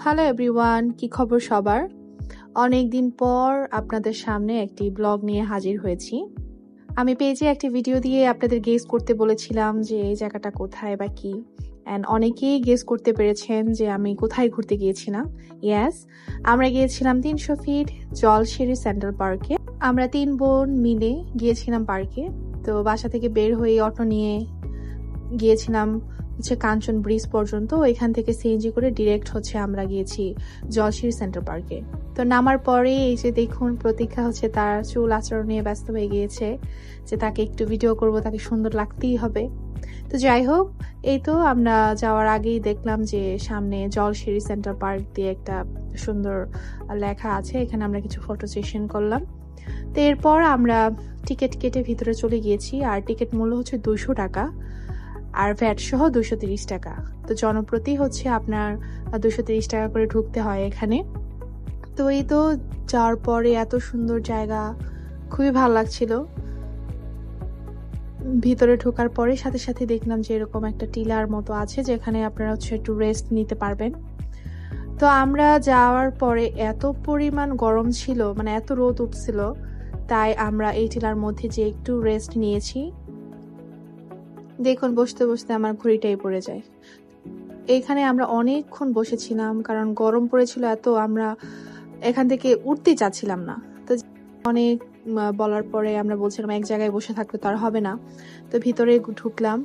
Hello everyone, কি খবর সবার? অনেকদিন পর আপনাদের সামনে একটি ব্লগ নিয়ে হাজির হয়েছি। আমি পেজে একটি ভিডিও দিয়ে আপনাদের গেস করতে বলেছিলাম যে এই জায়গাটা কোথায় বা কি, অ্যান্ড অনেকেই গেস করতে পেরেছেন যে আমি কোথায় ঘুরতে গিয়েছিলাম। ইয়েস, আমরা গিয়েছিলাম 300 ফিট জলসিঁড়ি সেন্ট্রাল পার্কে। আমরা 3 বোন মিলে গিয়েছিলাম পার্কে। তো বাসা থেকে বের হয়ে অটো নিয়ে গিয়েছিলাম কাঞ্চন ব্রিজ পর্যন্ত। এখান থেকে সিএনজি করে ডিরেক্ট আমরা গিয়েছি জলসিঁড়ি সেন্ট্রাল পার্কে। তো নামার পরে এই যে দেখুন, প্রতীক্ষা তার চুল আচরণ নিয়ে ব্যস্ত হয়ে গিয়েছে যে তাকে একটু ভিডিও করব, তাকে সুন্দর লাগতেই হবে। তো যাই হোক, এই তো আমরা যাওয়ার আগেই দেখলাম যে সামনে জলসিঁড়ি সেন্ট্রাল পার্ক দিয়ে একটা সুন্দর লেখা আছে, এখানে আমরা কিছু ফটো সেশন করলাম। তো এরপর আমরা টিকিট কেটে ভিতরে চলে গিয়েছি, আর টিকিট মূল্য 200 টাকা আর ভ্যাট সহ 230 টাকা। তো জনপ্রতি আপনার 230 টাকা করে ঢুকতে হয় এখানে। তো এই তো যাওয়ার পরে এত সুন্দর জায়গা, খুবই ভালো লাগছিল। ভিতরে ঢোকার পরে সাথে সাথে দেখলাম যে এরকম একটা টিলার মতো আছে, যেখানে আপনারা একটু রেস্ট নিতে পারবেন। তো আমরা যাওয়ার পরে এত পরিমাণ গরম ছিল, মানে এত রোদ উঠছিল, তাই আমরা এই টিলার মধ্যে যে একটু রেস্ট নিয়েছি। দেখুন, বসতে বসতে আমার ঘুড়িটাই পড়ে যায়। এইখানে আমরা অনেকক্ষণ বসেছিলাম, কারণ গরম পড়েছিল এত, আমরা এখান থেকে উঠতে চাচ্ছিলাম না। তো অনেক বলার পরে আমরা বলছিলাম এক জায়গায় বসে থাকলে তো আর হবে না। তো ভিতরে ঢুকলাম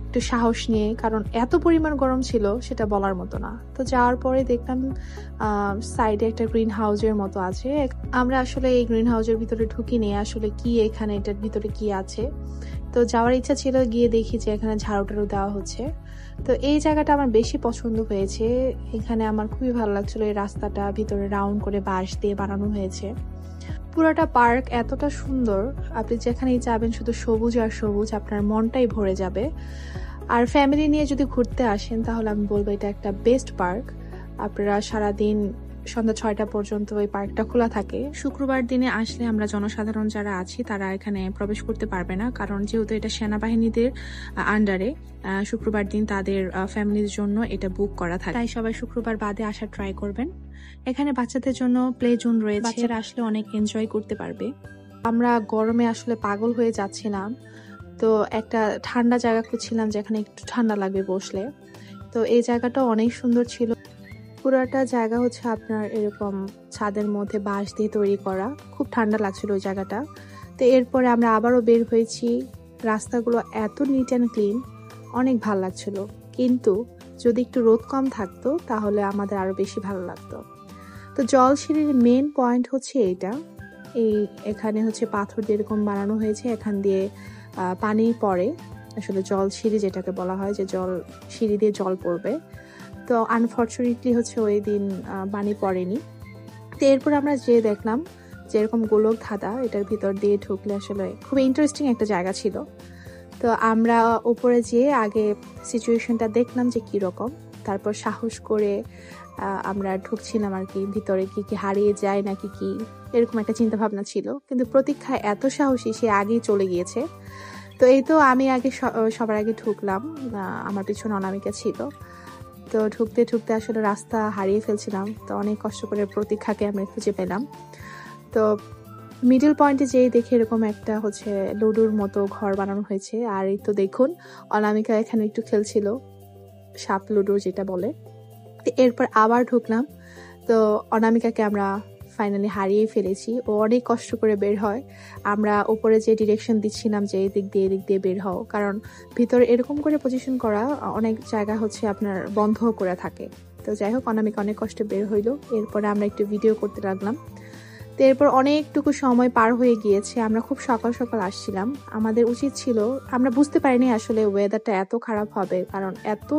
একটু সাহস নিয়ে, কারণ এত পরিমাণ গরম ছিল সেটা বলার মতো না। তো যাওয়ার পরে দেখলাম সাইডে একটা গ্রিন হাউসের মতো আছে। আমরা আসলে এই গ্রিন হাউসের ভিতরে ঢুকিনি, আসলে কি এখানে এটার ভিতরে কি আছে। তো যাওয়ার ইচ্ছা ছিল, গিয়ে দেখি যে এখানে ঝাড়ু টাড়ু দেওয়া হচ্ছে। তো এই জায়গাটা আমার বেশি পছন্দ হয়েছে, এখানে আমার খুবই ভালো লাগছিল। এই রাস্তাটা ভিতরে রাউন্ড করে বাঁশ দিয়ে বানানো হয়েছে। পুরোটা পার্ক এতটা সুন্দর, আপনি যেখানেই যাবেন শুধু সবুজ আর সবুজ, আপনার মনটাই ভরে যাবে। আর ফ্যামিলি নিয়ে যদি ঘুরতে আসেন তাহলে আমি বলবো এটা একটা বেস্ট পার্ক। আপনারা সারাদিন সন্ধ্যা 6টা পর্যন্ত ওই পার্কটা খোলা থাকে। শুক্রবার দিনে আসলে আমরা জনসাধারণ যারা আছি তারা এখানে প্রবেশ করতে পারবে না, কারণ যেহেতু এটা সেনাবাহিনীদের আন্ডারে, শুক্রবার দিন তাদের ফ্যামিলির জন্য এটা বুক করা থাকে, তাই সবাই শুক্রবার বাদে আসার ট্রাই করবেন। এখানে বাচ্চাদের জন্য প্লে জোন রয়েছে, বাচ্চারা আসলে অনেক এনজয় করতে পারবে। আমরা গরমে আসলে পাগল হয়ে যাচ্ছিলাম, তো একটা ঠান্ডা জায়গা খুঁজছিলাম যেখানে একটু ঠান্ডা লাগবে বসলে। তো এই জায়গাটা অনেক সুন্দর ছিল। পুরাটা জায়গা আপনার এরকম ছাদের মধ্যে বাঁশ দিয়ে তৈরি করা, খুব ঠান্ডা লাগছিল ওই জায়গাটা। তো এরপরে আমরা আবারও বের হয়েছি। রাস্তাগুলো এত নিট অ্যান্ড ক্লিন, অনেক ভালো লাগছিল। কিন্তু যদি একটু রোদ কম থাকতো তাহলে আমাদের আরো বেশি ভালো লাগতো। তো জলসিঁড়ির মেন পয়েন্ট এইটা, এখানে পাথর দিয়ে এরকম বানানো হয়েছে, এখান দিয়ে পানি পড়ে। আসলে জল সিঁড়ি যেটাকে বলা হয়, যে জল সিঁড়ি দিয়ে জল পড়বে। তো আনফর্চুনেটলি ওই দিন পানি পড়েনি। তো এরপর আমরা যে দেখলাম যে এরকম গোলক ধাঁধা, এটার ভিতর দিয়ে ঢুকলে আসলে খুব ইন্টারেস্টিং একটা জায়গা ছিল। তো আমরা উপরে যেয়ে আগে সিচুয়েশনটা দেখলাম যে কিরকম, তারপর সাহস করে আমরা ঢুকছিলাম আর কি ভিতরে। কি কি হারিয়ে যায় নাকি কি, এরকম একটা চিন্তা ভাবনা ছিল। কিন্তু প্রতীক্ষা এত সাহসী, সে আগেই চলে গিয়েছে। তো এই তো আমি আগে সবার আগে ঢুকলাম, আমার পিছনে অনামিকা ছিল। তো ঢুকতে ঢুকতে আসলে রাস্তা হারিয়ে ফেলছিলাম, তো অনেক কষ্ট করে প্রতীক্ষাকে আমরা খুঁজে পেলাম। তো মিডল পয়েন্টে যেয়ে দেখি এরকম একটা লুডুর মতো ঘর বানানো হয়েছে। আর এই তো দেখুন, অনামিকা এখানে একটু খেলছিল সাপ লুডো যেটা বলে। এরপর আবার ঢুকলাম, তো অনামিকাকে আমরা ফাইনালি হারিয়ে ফেলেছি। ও অনেক কষ্ট করে বের হয়। আমরা উপরে যে ডিরেকশন দিচ্ছিলাম যে এদিক দিয়ে বের হও, কারণ ভিতরে এরকম করে পজিশন করা, অনেক জায়গা আপনার বন্ধ করে থাকে। তো যাই হোক, অনামিকা অনেক কষ্টে বের হইলো। এরপরে আমরা একটু ভিডিও করতে লাগলাম। তো এরপর অনেকটুকু সময় পার হয়ে গিয়েছে, আমরা খুব সকাল সকাল আসছিলাম। আমাদের উচিত ছিল, আমরা বুঝতে পারিনি আসলে ওয়েদারটা এত খারাপ হবে, কারণ এত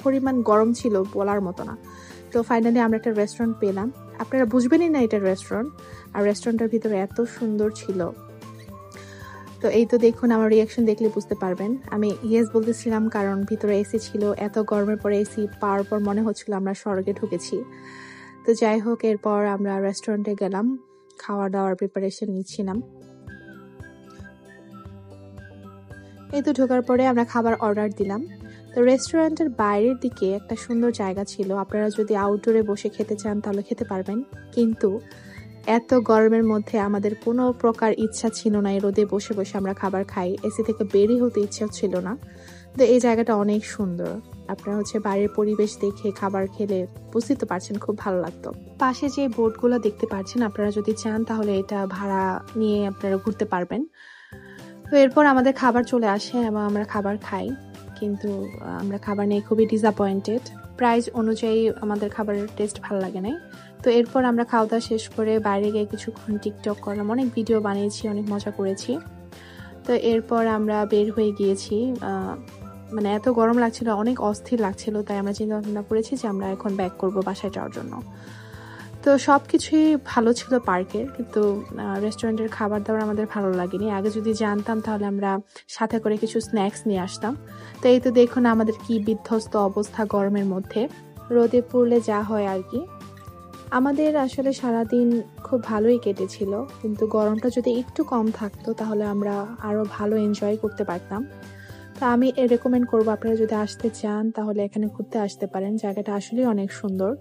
পরিমাণ গরম ছিল বলার মতো না। তো ফাইনালি আমরা একটা রেস্টুরেন্ট পেলাম, আপনারা বুঝবেনই না এটা রেস্টুরেন্ট, আর রেস্টুরেন্টের ভিতরে এত সুন্দর ছিল। তো এই তো দেখুন, আমার রিয়াকশন দেখলে বুঝতে পারবেন। আমি ইয়েস বলতেছিলাম, কারণ ভিতরে এসি ছিল। এত গরমের পরে এসি পাওয়ার পর মনে হচ্ছিল আমরা স্বর্গে ঢুকেছি। তো যাই হোক, এরপর আমরা রেস্টুরেন্টে গেলাম, খাওয়া দাওয়ার প্রিপারেশন নিচ্ছিলাম। এই তো ঢোকার পরে আমরা খাবার অর্ডার দিলাম। তো রেস্টুরেন্টের বাইরের দিকে একটা সুন্দর জায়গা ছিল, আপনারা যদি আউটডোরে বসে খেতে চান তাহলে খেতে পারবেন, কিন্তু এত গরমের মধ্যে আমাদের কোনো প্রকার ইচ্ছা ছিল না এই রোদে বসে বসে আমরা খাবার খাই, এসি থেকে বেরই হতে ইচ্ছা ছিল না। তো এই জায়গাটা অনেক সুন্দর, আপনারা বাইরের পরিবেশ দেখে খাবার খেলে বুঝতে তো পারছেন খুব ভালো লাগতো। পাশে যে বোটগুলো দেখতে পাচ্ছেন, আপনারা যদি চান তাহলে এটা ভাড়া নিয়ে আপনারা ঘুরতে পারবেন। তো এরপর আমাদের খাবার চলে আসে এবং আমরা খাবার খাই, কিন্তু আমরা খাবার নিয়ে খুবই ডিসঅ্যাপয়েন্টেড। প্রাইস অনুযায়ী আমাদের খাবারের টেস্ট ভালো লাগে নাই। তো এরপর আমরা খাওয়া দাওয়া শেষ করে বাইরে গিয়ে কিছুক্ষণ টিকটক করলাম, অনেক ভিডিও বানিয়েছি, অনেক মজা করেছি। তো এরপর আমরা বের হয়ে গিয়েছি, মানে এত গরম লাগছিল, অনেক অস্থির লাগছিল, তাই আমরা চিন্তা ভাবনা করেছি যে আমরা এখন ব্যাক করব বাসায় যাওয়ার জন্য। তো সব কিছুই ভালো ছিল পার্কের, কিন্তু রেস্টুরেন্টের খাবার দাবার আমাদের ভালো লাগেনি। আগে যদি জানতাম তাহলে আমরা সাথে করে কিছু স্ন্যাক্স নিয়ে আসতাম। তো এই তো দেখুন আমাদের কি বিধ্বস্ত অবস্থা গরমের মধ্যে, রোদে পড়লে যা হয় আর কি। আমাদের আসলে সারাদিন খুব ভালোই কেটেছিল, কিন্তু গরমটা যদি একটু কম থাকতো তাহলে আমরা আরো ভালো এনজয় করতে পারতাম। তো আমি রেকমেন্ড করবো, আপনারা যদি আসতে চান তাহলে এখানে ঘুরতে আসতে পারেন, জায়গাটা আসলে অনেক সুন্দর।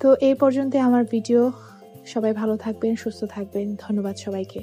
তো এই পর্যন্ত আমার ভিডিও, সবাই ভালো থাকবেন, সুস্থ থাকবেন, ধন্যবাদ সবাইকে।